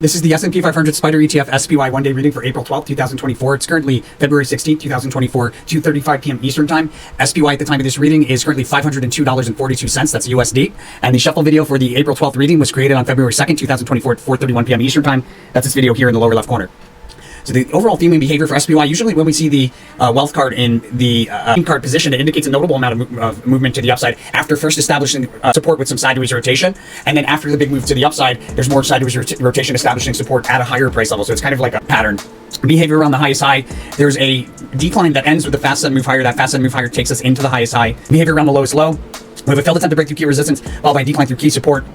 This is the S&P 500 Spider ETF SPY one-day reading for April 12th, 2024. It's currently February 16th, 2024, 2:35 p.m. Eastern Time. SPY at the time of this reading is currently $502.42. That's USD. And the shuffle video for the April 12th reading was created on February 2nd, 2024 at 4:31 p.m. Eastern Time. That's this video here in the lower left corner. So the overall theme and behavior for SPY, usually when we see the wealth card in the card position, it indicates a notable amount of movement to the upside after first establishing support with some sideways rotation. And then after the big move to the upside, there's more sideways rotation establishing support at a higher price level. So it's kind of like a pattern. Behavior around the highest high, there's a decline that ends with the fast sudden move higher. That fast sudden move higher takes us into the highest high. Behavior around the lowest low, we have a failed attempt to break through key resistance followed by a decline through key support.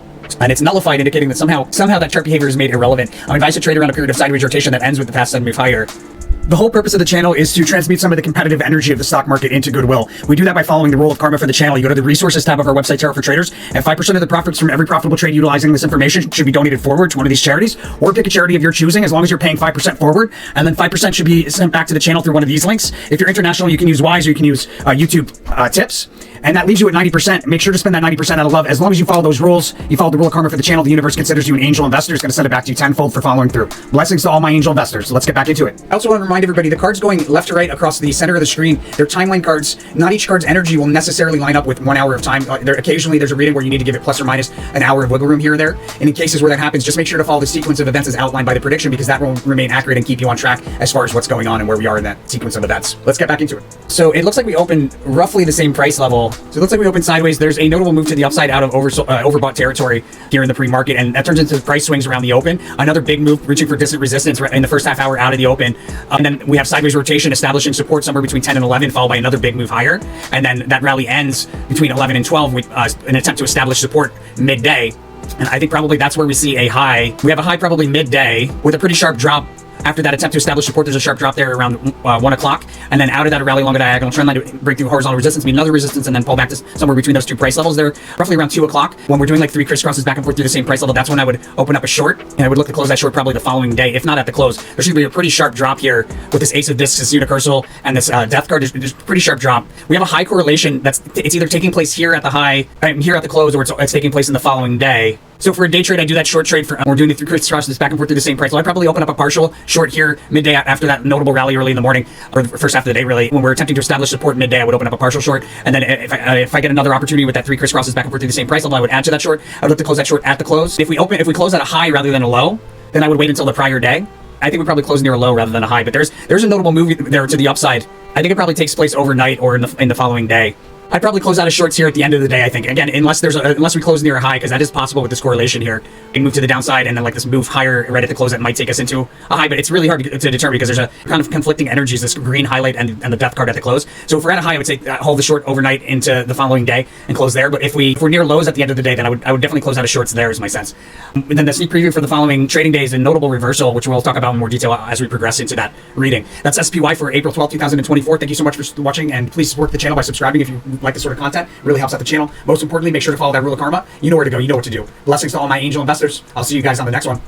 And it's nullified, indicating that somehow that chart behavior is made irrelevant. I'm advised to trade around a period of sideways rotation that ends with the fast sudden move higher. The whole purpose of the channel is to transmute some of the competitive energy of the stock market into goodwill. We do that by following the rule of karma for the channel. You go to the resources tab of our website, Tarot for Traders, and 5% of the profits from every profitable trade utilizing this information should be donated forward to one of these charities, or pick a charity of your choosing as long as you're paying 5% forward, and then 5% should be sent back to the channel through one of these links. If you're international, you can use Wise or you can use YouTube tips. And that leaves you at 90%. Make sure to spend that 90% out of love. As long as you follow those rules, you follow the rule of karma for the channel, the universe considers you an angel investor. It's going to send it back to you tenfold for following through. Blessings to all my angel investors. So let's get back into it. I also want to remind everybody, the cards going left to right across the center of the screen, they're timeline cards. Not each card's energy will necessarily line up with 1 hour of time. Occasionally there's a reading where you need to give it plus or minus an hour of wiggle room here or there. And in cases where that happens, just make sure to follow the sequence of events as outlined by the prediction, because that will remain accurate and keep you on track as far as what's going on and where we are in that sequence of events. Let's get back into it. So it looks like we opened roughly the same price level. So it looks like we opened sideways. There's a notable move to the upside out of overbought territory here in the pre-market, and that turns into price swings around the open. Another big move reaching for distant resistance in the first half hour out of the open. And then we have sideways rotation establishing support somewhere between 10 and 11, followed by another big move higher. And then that rally ends between 11 and 12 with an attempt to establish support midday. And I think probably that's where we see a high. We have a high probably midday with a pretty sharp drop. After that attempt to establish support, there's a sharp drop there around 1 o'clock, and then out of that, a rally along a diagonal trend line to break through horizontal resistance, meet another resistance, and then pull back to somewhere between those two price levels there, roughly around 2 o'clock. When we're doing like 3 crisscrosses back and forth through the same price level, that's when I would open up a short, and I would look to close that short probably the following day, if not at the close. There should be a pretty sharp drop here with this Ace of Discs, this Unicursal, and this Death card. There's a pretty sharp drop. We have a high correlation it's either taking place here at the high, here at the close, or it's taking place in the following day. So for a day trade, I do that short trade we're doing the 3 crisscrosses back and forth through the same price. So I probably open up a partial short here midday after that notable rally early in the morning, or the first half of the day really. When we're attempting to establish support midday, I would open up a partial short, and then if I get another opportunity with that 3 crisscrosses back and forth through the same price level, I would add to that short. I would look to close that short at the close. If we close at a high rather than a low, then I would wait until the prior day. I think we probably close near a low rather than a high, but there's a notable move there to the upside. I think it probably takes place overnight or in the following day. I'd probably close out of shorts here at the end of the day, I think. Again, unless we close near a high, because that is possible with this correlation here. We move to the downside, and then like this move higher right at the close that might take us into a high, but it's really hard to determine because there's a kind of conflicting energies, this green highlight and the Death card at the close. So if we're at a high, I would say hold the short overnight into the following day and close there. But if we're near lows at the end of the day, then I would definitely close out of shorts there is my sense. And then the sneak preview for the following trading day is a notable reversal, which we'll talk about in more detail as we progress into that reading. That's SPY for April 12th, 2024. Thank you so much for watching, and please support the channel by subscribing if you like this sort of content. It really helps out the channel. Most importantly, make sure to follow that rule of karma. You know where to go. You know what to do. Blessings to all my angel investors. I'll see you guys on the next one.